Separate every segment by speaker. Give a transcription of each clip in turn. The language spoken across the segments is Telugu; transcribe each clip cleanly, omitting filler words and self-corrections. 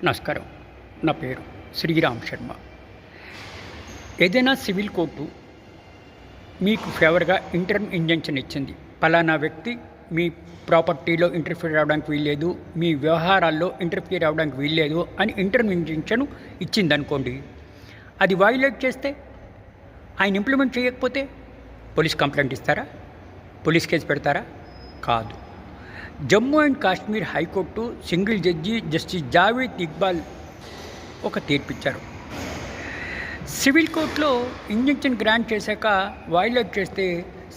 Speaker 1: నమస్కారం. నా పేరు శ్రీరామ్ శర్మ. ఏదైనా సివిల్ కోర్టు మీకు ఫేవర్గా ఇంటర్మ్ ఇంజంక్షన్ ఇచ్చింది. పలానా వ్యక్తి మీ ప్రాపర్టీలో ఇంటర్ఫియర్ అవ్వడానికి వీల్లేదు, మీ వ్యవహారాల్లో ఇంటర్ఫియర్ అవ్వడానికి వీల్లేదు అని ఇంటర్మ్ ఇంజంక్షన్ ఇచ్చిందనుకోండి. అది వైలేట్ చేస్తే, ఆయన ఇంప్లిమెంట్ చేయకపోతే పోలీస్ కంప్లైంట్ ఇస్తారా? పోలీస్ కేసు పెడతారా? కాదు. Jammu and Kashmir high court single judge justice Javed Iqbal ఒక తీర్పిచ్చారు. సివిల్ కోర్టులో ఇంజంక్షన్ గ్రాంట్ చేశాక వైలేట్ చేస్తే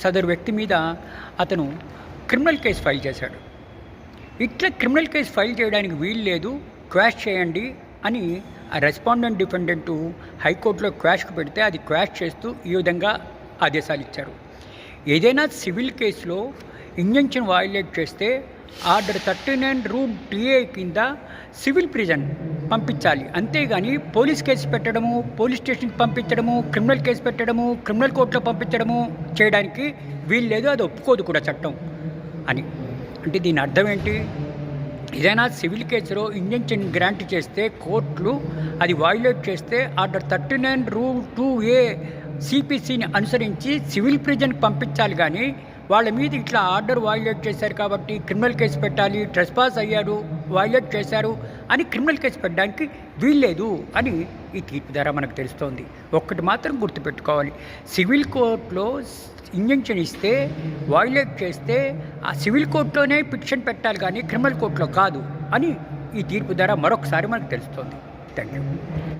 Speaker 1: సదరు వ్యక్తి మీద అతను క్రిమినల్ కేసు ఫైల్ చేశాడు. ఇట్లా క్రిమినల్ కేసు ఫైల్ చేయడానికి వీలు లేదు, క్వాష్ చేయండి అని ఆ రెస్పాండెంట్ డిఫెండెంటు హైకోర్టులో క్వాష్కు పెడితే అది క్వాష్ చేస్తూ ఈ విధంగా ఆదేశాలు ఇచ్చారు. ఏదైనా సివిల్ కేసులో ఇంజంక్షన్ వైలేట్ చేస్తే ఆర్డర్ 39 రూల్ TA కింద సివిల్ ప్రిజన్ పంపించాలి. అంతేగాని పోలీస్ కేసు పెట్టడము, పోలీస్ స్టేషన్కి పంపించడము, క్రిమినల్ కేసు పెట్టడము, క్రిమినల్ కోర్టులో పంపించడము చేయడానికి వీలు లేదు. అది ఒప్పుకోదు కూడా చట్టం అని. అంటే దీని అర్థం ఏంటి? ఏదైనా సివిల్ కేసులో ఇంజంక్షన్ గ్రాంట్ చేస్తే కోర్టులు అది వైలేట్ చేస్తే ఆర్డర్ 39 రూల్ 2A CPCని అనుసరించి సివిల్ ప్రిజన్కి పంపించాలి. కానీ వాళ్ళ మీద ఇట్లా ఆర్డర్ వైలేట్ చేశారు కాబట్టి క్రిమినల్ కేసు పెట్టాలి, ట్రెస్పాస్ అయ్యారు, వైలేట్ చేశారు అని క్రిమినల్ కేసు పెట్టడానికి వీల్లేదు అని ఈ తీర్పు ద్వారా మనకు తెలుస్తోంది. ఒక్కటి మాత్రం గుర్తుపెట్టుకోవాలి, సివిల్ కోర్టులో ఇంజంక్షన్ ఇస్తే వైలేట్ చేస్తే ఆ సివిల్ కోర్టులోనే పిటిషన్ పెట్టాలి కానీ క్రిమినల్ కోర్టులో కాదు అని ఈ తీర్పు ద్వారా మరొకసారి మనకు తెలుస్తోంది. Thank you.